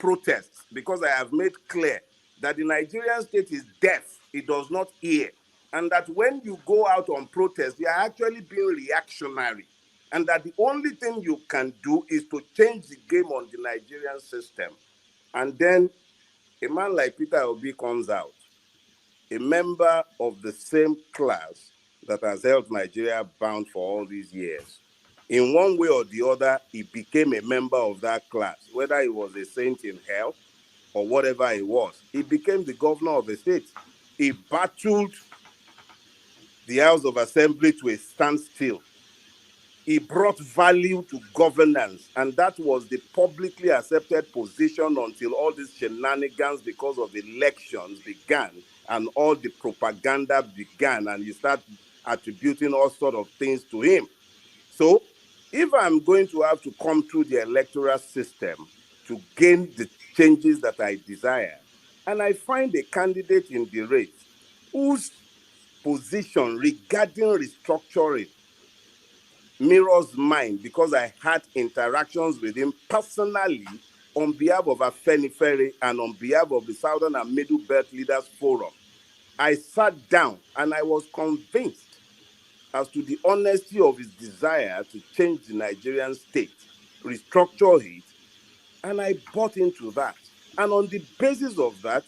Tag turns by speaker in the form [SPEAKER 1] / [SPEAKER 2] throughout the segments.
[SPEAKER 1] protests because I have made clear that the Nigerian state is deaf, it does not hear, and that when you go out on protest, you are actually being reactionary, and that the only thing you can do is to change the game on the Nigerian system. And then a man like Peter Obi comes out, a member of the same class that has held Nigeria bound for all these years. In one way or the other, he became a member of that class, whether he was a saint in hell or whatever he was. He became the governor of the state. He battled the House of Assembly to a standstill. He brought value to governance, and that was the publicly accepted position until all these shenanigans because of elections began and all the propaganda began, and you start attributing all sorts of things to him. So if I'm going to have to come through the electoral system to gain the changes that I desire, and I find a candidate in the race whose position regarding restructuring mirrors mine, because I had interactions with him personally on behalf of Afenifere and on behalf of the Southern and Middle Belt Leaders Forum, I sat down and I was convinced as to the honesty of his desire to change the Nigerian state, restructure it, and I bought into that. And on the basis of that,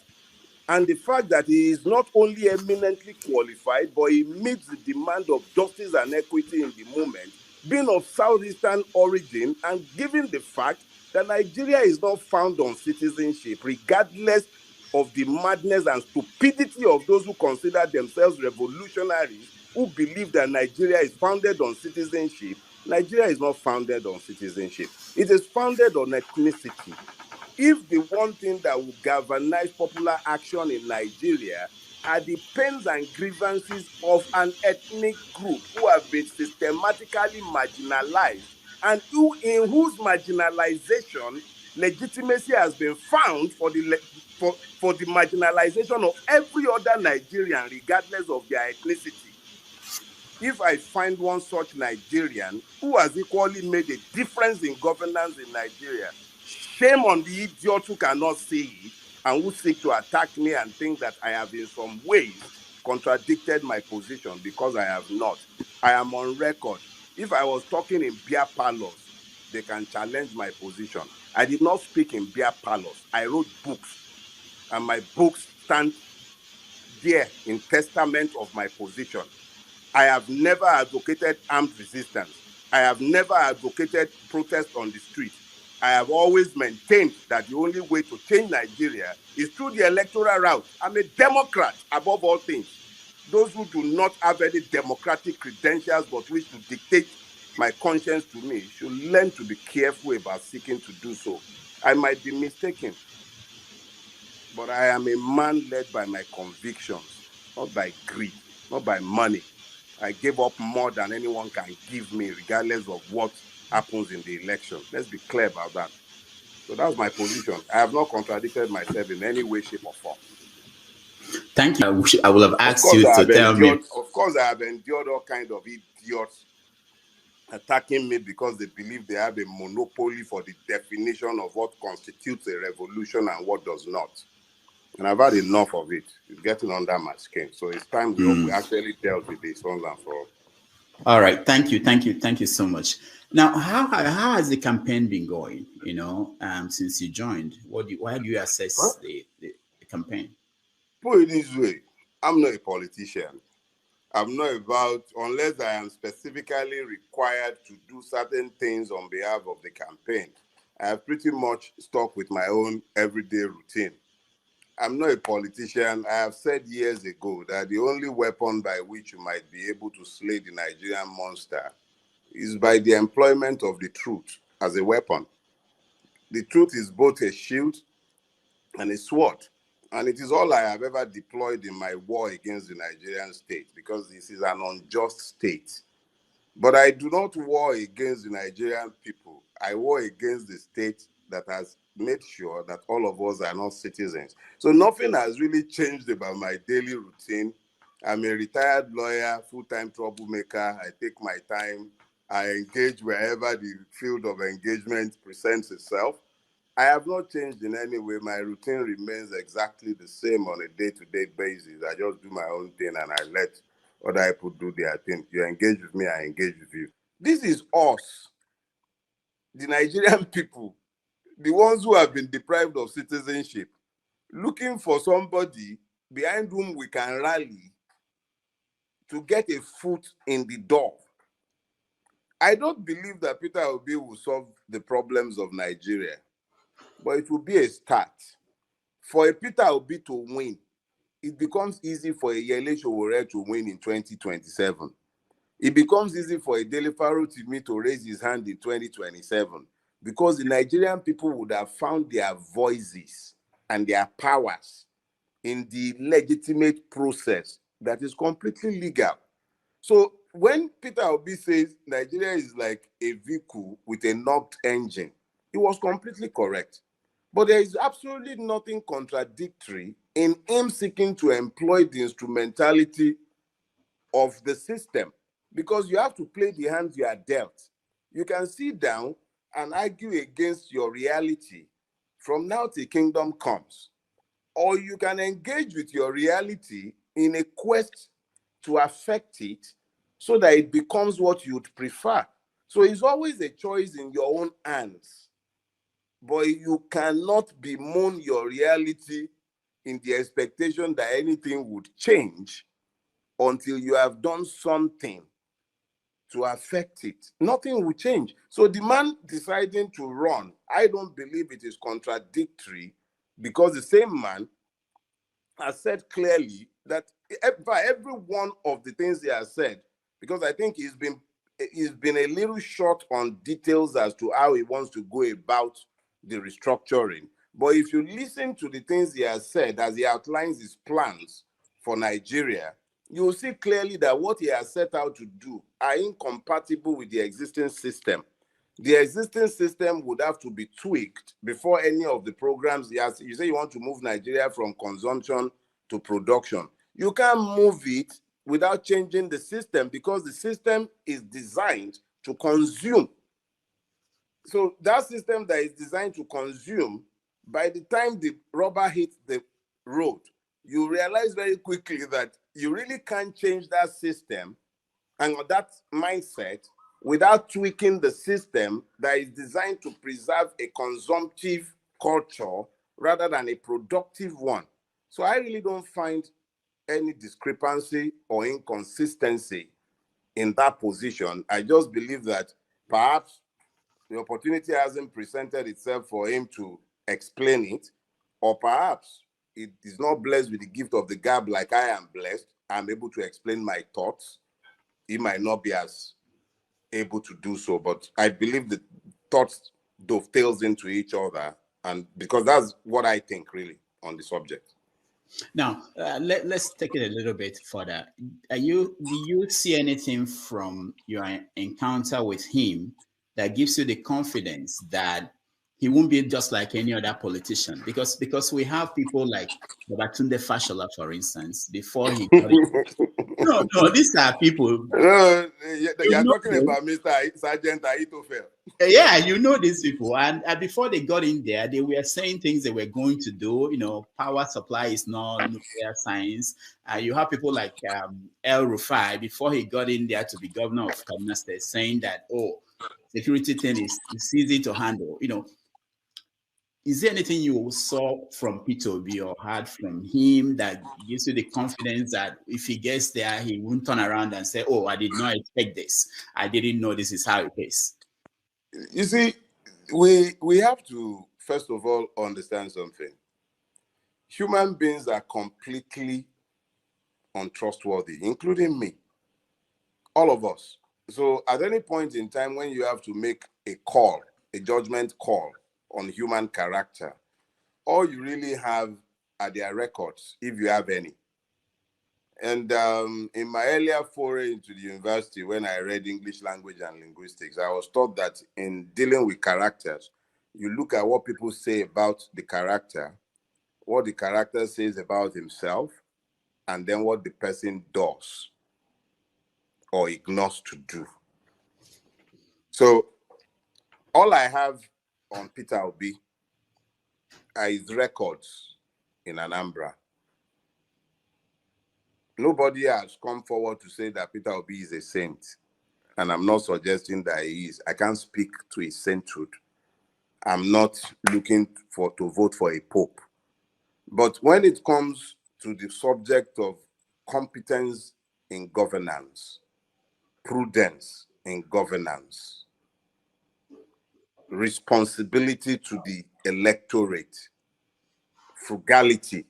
[SPEAKER 1] and the fact that he is not only eminently qualified, but he meets the demand of justice and equity in the moment, being of Southeastern origin, and given the fact that Nigeria is not found on citizenship, regardless of the madness and stupidity of those who consider themselves revolutionaries, who believe that Nigeria is founded on citizenship. Nigeria is not founded on citizenship. It is founded on ethnicity. If the one thing that will galvanize popular action in Nigeria are the pains and grievances of an ethnic group who have been systematically marginalized, and in whose marginalization legitimacy has been found for the marginalization of every other Nigerian, regardless of their ethnicity. If I find one such Nigerian who has equally made a difference in governance in Nigeria, shame on the idiots who cannot see it and who seek to attack me and think that I have in some ways contradicted my position, because I have not. I am on record. If I was talking in beer parlors, they can challenge my position. I did not speak in beer parlors. I wrote books, and my books stand there in testament of my position. I have never advocated armed resistance. I have never advocated protest on the street. I have always maintained that the only way to change Nigeria is through the electoral route. I'm a Democrat above all things. Those who do not have any democratic credentials but wish to dictate my conscience to me should learn to be careful about seeking to do so. I might be mistaken, but I am a man led by my convictions, not by greed, not by money. I gave up more than anyone can give me, regardless of what happens in the election. Let's be clear about that. So that's my position. I have not contradicted myself in any way, shape, or form.
[SPEAKER 2] Thank you. I will have asked you to tell me.
[SPEAKER 1] Of course, I have endured all kinds of idiots attacking me because they believe they have a monopoly for the definition of what constitutes a revolution and what does not. And I've had enough of it. It's getting under my skin. So it's time we actually dealt with this once and for all.
[SPEAKER 2] All right. Thank you so much. Now, how has the campaign been going, since you joined? How do you assess the campaign?
[SPEAKER 1] Put it this way, I'm not a politician. I'm not unless I am specifically required to do certain things on behalf of the campaign, I have pretty much stuck with my own everyday routine. I'm not a politician. I have said years ago that the only weapon by which you might be able to slay the Nigerian monster is by the employment of the truth as a weapon. The truth is both a shield and a sword. And it is all I have ever deployed in my war against the Nigerian state, because this is an unjust state. But I do not war against the Nigerian people. I war against the state that has made sure that all of us are not citizens. So nothing has really changed about my daily routine. I'm a retired lawyer, full-time troublemaker. I take my time. I engage wherever the field of engagement presents itself. I have not changed in any way. My routine remains exactly the same on a day-to-day basis. I just do my own thing and I let other people do their thing. You engage with me, I engage with you. This is us, the Nigerian people, the ones who have been deprived of citizenship, looking for somebody behind whom we can rally to get a foot in the door. I don't believe that Peter Obi will solve the problems of Nigeria, but it will be a start. For a Peter Obi to win, it becomes easy for a Yele Sowore to win in 2027. It becomes easy for a DELE FOROTIMI to raise his hand in 2027 because the Nigerian people would have found their voices and their powers in the legitimate process that is completely legal. So when Peter Obi says Nigeria is like a vehicle with a knocked engine, it was completely correct. But there is absolutely nothing contradictory in him seeking to employ the instrumentality of the system, because you have to play the hands you are dealt. You can sit down and argue against your reality from now till kingdom comes, or you can engage with your reality in a quest to affect it so that it becomes what you'd prefer. So it's always a choice in your own hands, but you cannot bemoan your reality in the expectation that anything would change until you have done something to affect it. Nothing will change. So the man deciding to run, I don't believe it is contradictory, because the same man has said clearly that by every one of the things he has said, because I think he's been a little short on details as to how he wants to go about the restructuring. But if you listen to the things he has said as he outlines his plans for Nigeria, you will see clearly that what he has set out to do are incompatible with the existing system. The existing system would have to be tweaked before any of the programs he has. You say you want to move Nigeria from consumption to production. You can't move it without changing the system, because the system is designed to consume. So that system that is designed to consume, by the time the rubber hits the road, you realize very quickly that you really can't change that system and that mindset without tweaking the system that is designed to preserve a consumptive culture rather than a productive one. So I really don't find any discrepancy or inconsistency in that position. I just believe that perhaps the opportunity hasn't presented itself for him to explain it, or perhaps it is not blessed with the gift of the gab like I am blessed. I'm able to explain my thoughts. He might not be as able to do so, but I believe the thoughts dovetails into each other, and because that's what I think really on the subject.
[SPEAKER 2] Now, let's take it a little bit further. Do you see anything from your encounter with him that gives you the confidence that he won't be just like any other politician? Because we have people like Babatunde Fashola, for instance, before he got it. No, these are people.
[SPEAKER 1] No, you're
[SPEAKER 2] know
[SPEAKER 1] talking
[SPEAKER 2] them.
[SPEAKER 1] about Mr. Sergeant Aitofel.
[SPEAKER 2] Yeah, you know these people, and before they got in there, they were saying things they were going to do. Power supply is not nuclear science. You have people like El Rufai, before he got in there to be governor of Kaduna State, saying that, oh, security thing is easy to handle. Is there anything you saw from Peter Obi or heard from him that gives you the confidence that if he gets there, he won't turn around and say, oh, I did not expect this. I didn't know this is how it is.
[SPEAKER 1] You see, we have to first of all understand something. Human beings are completely untrustworthy, including me, all of us. So at any point in time when you have to make a call, a judgment call on human character, all you really have are their records, if you have any. And in my earlier foray into the university, when I read English language and linguistics, I was taught that in dealing with characters, you look at what people say about the character, what the character says about himself, and then what the person does or ignores to do. So all I have on Peter Obi are his records in Anambra. Nobody has come forward to say that Peter Obi is a saint. And I'm not suggesting that he is. I can't speak to his sainthood. I'm not looking to vote for a pope. But when it comes to the subject of competence in governance, prudence in governance, responsibility to the electorate, frugality,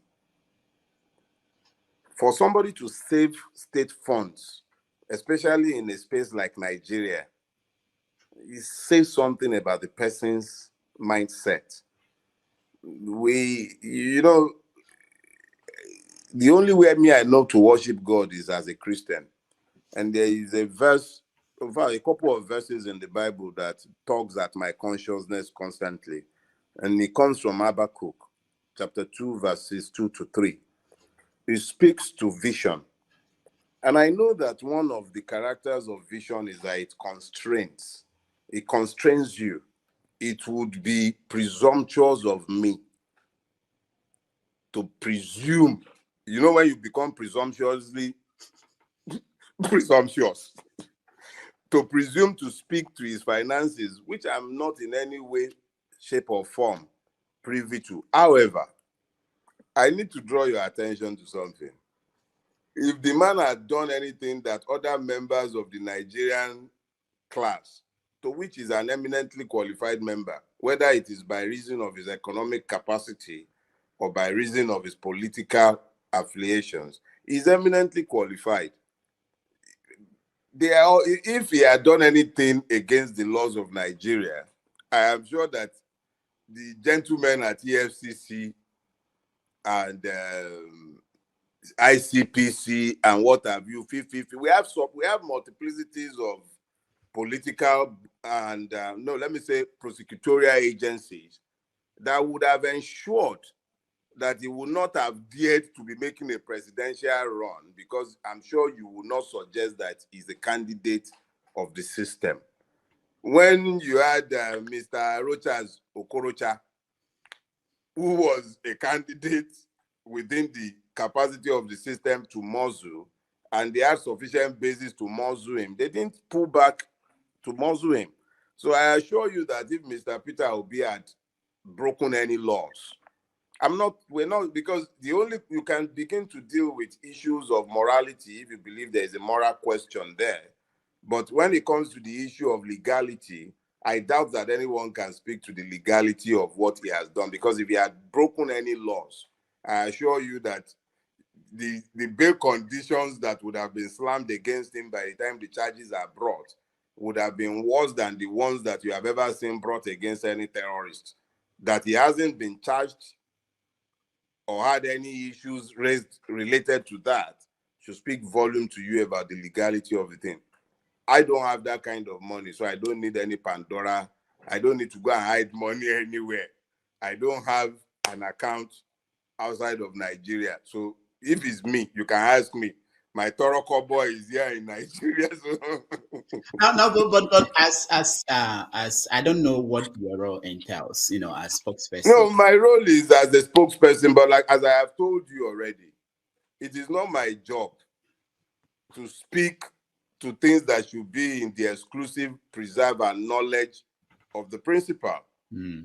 [SPEAKER 1] for somebody to save state funds, especially in a space like Nigeria, it says something about the person's mindset. The only way I know to worship God is as a Christian. And there is a verse, in fact, a couple of verses in the Bible that tugs at my consciousness constantly. And it comes from Habakkuk, chapter 2, verses 2 to 3. It speaks to vision. And I know that one of the characters of vision is that it constrains. It constrains you. It would be presumptuous of me to presume. You know, when you become presumptuously presumptuous, to presume to speak to his finances, which I'm not in any way, shape, or form privy to. However, I need to draw your attention to something. If the man had done anything that other members of the Nigerian class, to which is an eminently qualified member, whether it is by reason of his economic capacity or by reason of his political affiliations, is eminently qualified. If he had done anything against the laws of Nigeria, I am sure that the gentlemen at EFCC and ICPC and what have you, we have multiplicities of political and prosecutorial agencies that would have ensured that he would not have dared to be making a presidential run, because I'm sure you will not suggest that he's a candidate of the system. When you had Mr. Rochas Okorocha, who was a candidate within the capacity of the system to muzzle, and they had sufficient basis to muzzle him, they didn't pull back to muzzle him. So I assure you that if Mr. Peter Obi had broken any laws, we're not, because you can begin to deal with issues of morality if you believe there is a moral question there. But when it comes to the issue of legality, I doubt that anyone can speak to the legality of what he has done, because if he had broken any laws, I assure you that the bail conditions that would have been slammed against him by the time the charges are brought would have been worse than the ones that you have ever seen brought against any terrorist. That he hasn't been charged or had any issues raised related to that should speak volume to you about the legality of the thing. I don't have that kind of money, so I don't need any Pandora. I don't need to go and hide money anywhere. I don't have an account outside of Nigeria. So if it's me, you can ask me. My Toroko boy is here in Nigeria. So
[SPEAKER 2] but as I don't know what your role entails, as spokesperson.
[SPEAKER 1] No, my role is as a spokesperson, but like as I have told you already, it is not my job to speak to things that should be in the exclusive preserve and knowledge of the principal.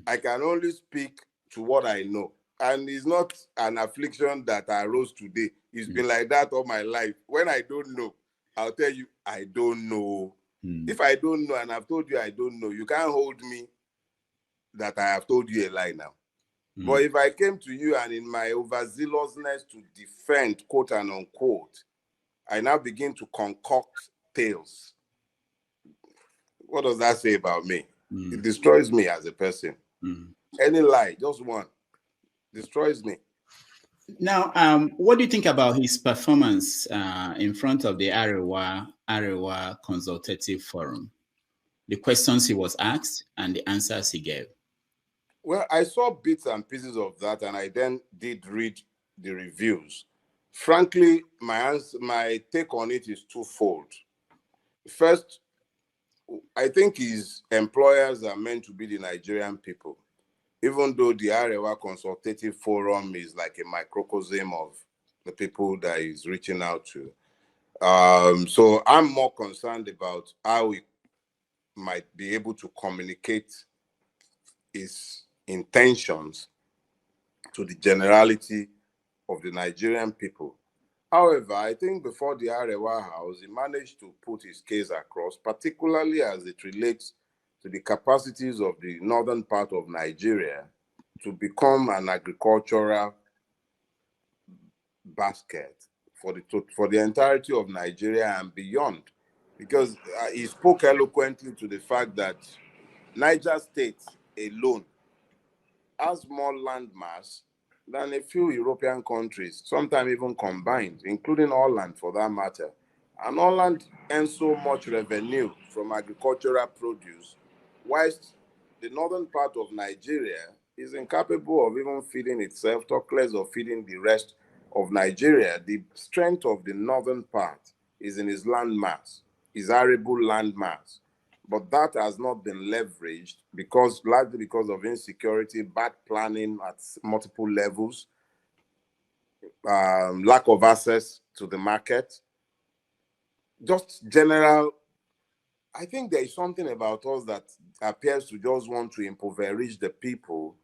[SPEAKER 1] I can only speak to what I know. And it's not an affliction that arose today. It's been like that all my life. When I don't know, I'll tell you, I don't know. If I don't know and I've told you I don't know, you can't hold me that I have told you a lie now. But if I came to you and in my overzealousness to defend, quote and unquote, I now begin to concoct tales, what does that say about me? It destroys me as a person. Any lie, just one, destroys me.
[SPEAKER 2] Now, what do you think about his performance in front of the Arewa Consultative Forum? The questions he was asked and the answers he gave.
[SPEAKER 1] Well, I saw bits and pieces of that, and I then did read the reviews. Frankly, my take on it is twofold. First, I think his employers are meant to be the Nigerian people. even though the Arewa Consultative Forum is like a microcosm of the people that is reaching out to. So I'm more concerned about how we might be able to communicate his intentions to the generality of the Nigerian people. However, I think before the Arewa House, he managed to put his case across, particularly as it relates to the capacities of the northern part of Nigeria to become an agricultural basket for the entirety of Nigeria and beyond. Because he spoke eloquently to the fact that Niger State alone has more land mass than a few European countries, sometimes even combined, including Holland for that matter. And Holland earns so much revenue from agricultural produce, whilst the northern part of Nigeria is incapable of even feeding itself, talk less of feeding the rest of Nigeria. The strength of the northern part is in its land mass, its arable land mass. But that has not been leveraged largely because of insecurity, bad planning at multiple levels, lack of access to the market, just general. I think there is something about us that appears to just want to impoverish the people,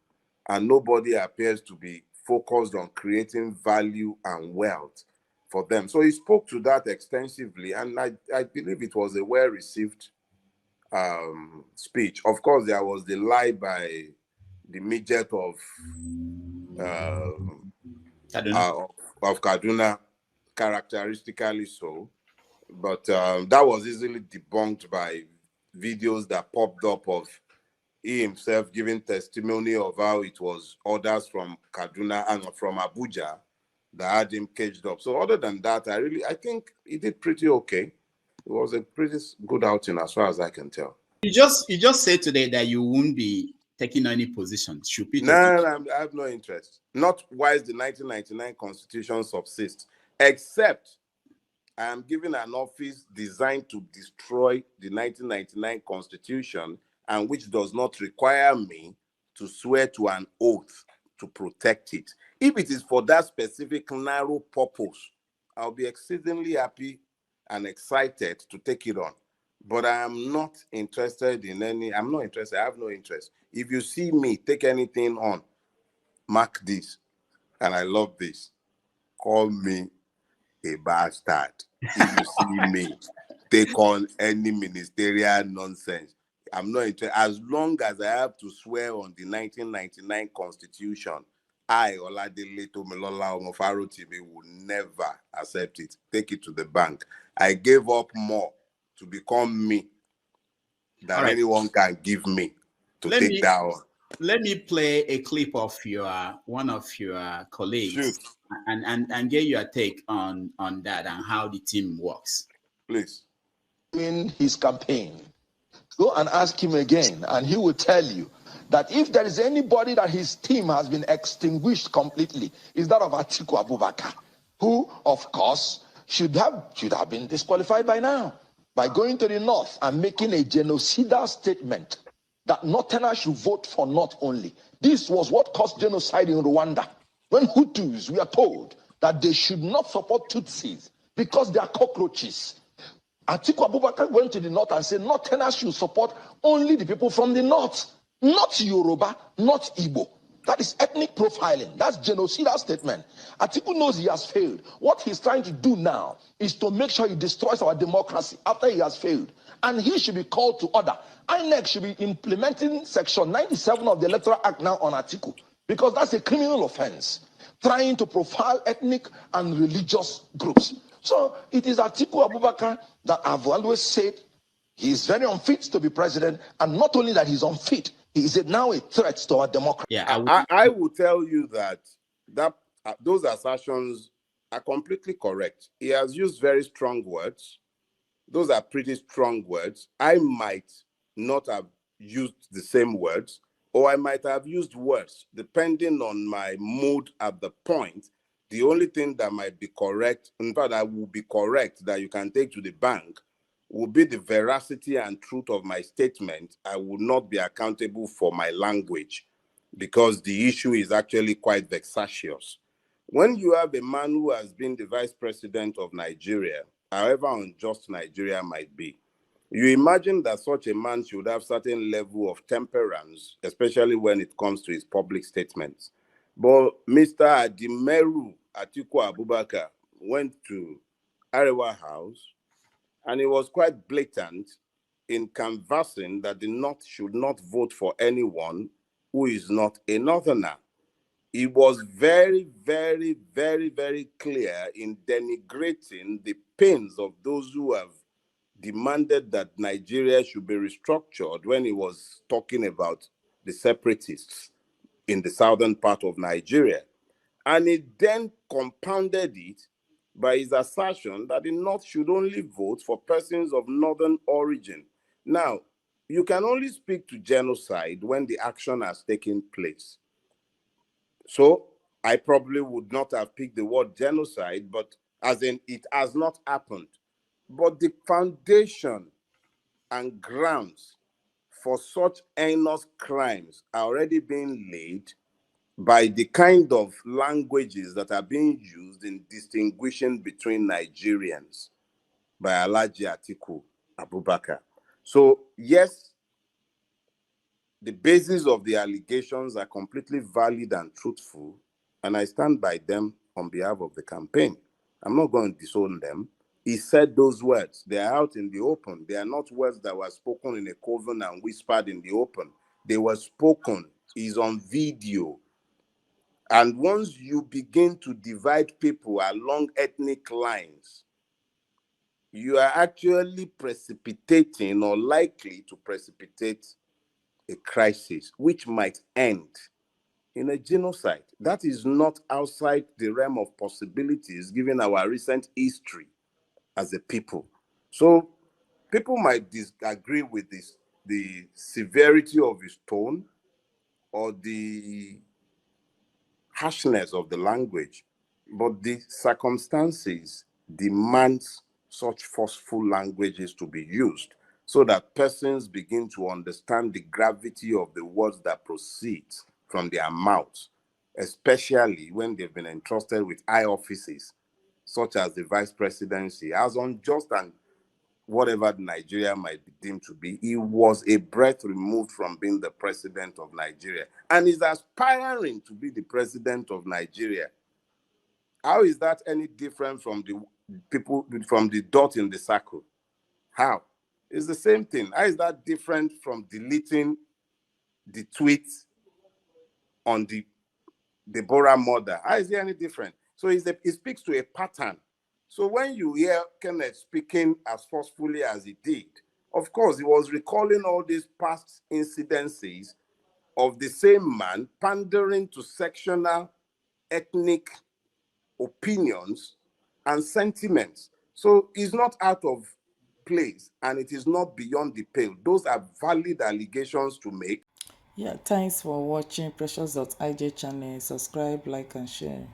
[SPEAKER 1] and nobody appears to be focused on creating value and wealth for them. So he spoke to that extensively, and I believe it was a well-received speech. Of course, there was the lie by the midget of Kaduna, characteristically so, but that was easily debunked by videos that popped up of he himself giving testimony of how it was orders from Kaduna and from Abuja that had him caged up. So other than that, I think he did pretty okay. It was a pretty good outing as far as I can tell.
[SPEAKER 2] You just said today that you won't be taking any position.
[SPEAKER 1] No, I have no interest. Not whilst the 1999 Constitution subsists, except I am given an office designed to destroy the 1999 Constitution and which does not require me to swear to an oath to protect it. If it is for that specific narrow purpose, I'll be exceedingly happy and excited to take it on. But I am not interested in I'm not interested. I have no interest. If you see me take anything on, mark this, and I love this, call me a bastard. If you see me take on any ministerial nonsense, I'm not interested. As long as I have to swear on the 1999 Constitution, I, Oladele Tomilola Omofarotimi, will never accept it. Take it to the bank. I gave up more to become me than anyone can give me to take that on.
[SPEAKER 2] Let me play a clip of one of your colleagues and get your take on that and how the team works.
[SPEAKER 1] Please.
[SPEAKER 3] In his campaign, go and ask him again, and he will tell you that if there is anybody that his team has been extinguished completely, is that of Atiku Abubakar, who, of course, should have been disqualified by now by going to the north and making a genocidal statement that Northerners should vote for North only. This was what caused genocide in Rwanda, when Hutus were told that they should not support Tutsis because they are cockroaches. Atiku Abubakar went to the north and said Northerners should support only the people from the north, not Yoruba, not Igbo. That is ethnic profiling. That's genocidal statement. Atiku knows he has failed. What he's trying to do now is to make sure he destroys our democracy after he has failed. And he should be called to order. INEC should be implementing Section 97 of the Electoral Act now on Atiku, because that's a criminal offense, trying to profile ethnic and religious groups. So it is Atiku Abubakar that I've always said he is very unfit to be president, and not only that he's unfit, he is now a threat to our democracy.
[SPEAKER 1] Yeah, I will tell you that those assertions are completely correct. He has used very strong words. Those are pretty strong words. I might not have used the same words, or I might have used words, depending on my mood at the point. The only thing that might be correct, in fact, I will be correct, that you can take to the bank, will be the veracity and truth of my statement. I will not be accountable for my language. because the issue is actually quite vexatious. When you have a man who has been the vice president of Nigeria, however unjust Nigeria might be, you imagine that such a man should have certain level of temperance, especially when it comes to his public statements. But Mr. Adimeru Atiku Abubakar went to Arewa House, and it was quite blatant in canvassing that the North should not vote for anyone who is not a Northerner. It was very, very, very, very clear in denigrating the pains of those who have demanded that Nigeria should be restructured when he was talking about the separatists in the southern part of Nigeria. And he then compounded it by his assertion that the North should only vote for persons of northern origin. Now, you can only speak to genocide when the action has taken place. So I probably would not have picked the word genocide, but as in it has not happened. But the foundation and grounds for such heinous crimes are already being laid by the kind of languages that are being used in distinguishing between Nigerians by Alhaji Atiku Abubakar. So yes, the basis of the allegations are completely valid and truthful, and I stand by them on behalf of the campaign. I'm not going to disown them. He said those words. They are out in the open. They are not words that were spoken in a coven and whispered in the open. They were spoken. It's on video. And once you begin to divide people along ethnic lines, you are actually precipitating or likely to precipitate a crisis which might end in a genocide. That is not outside the realm of possibilities given our recent history as a people. So people might disagree with this, the severity of his tone or the harshness of the language, but the circumstances demand such forceful languages to be used so that persons begin to understand the gravity of the words that proceed from their mouths, especially when they've been entrusted with high offices, such as the vice presidency, as unjust and whatever Nigeria might be deemed to be. He was a breath removed from being the president of Nigeria and is aspiring to be the president of Nigeria. How is that any different from the people, from the dot in the circle? How? It's the same thing. How is that different from deleting the tweet on the Deborah murder? How is it any different? So it speaks to a pattern. So when you hear Kenneth speaking as forcefully as he did, of course, he was recalling all these past incidences of the same man pandering to sectional, ethnic opinions and sentiments. So it's not out of place and it is not beyond the pale. Those are valid allegations to make.
[SPEAKER 4] Yeah, thanks for watching Precious.ij channel. Subscribe, like, and share.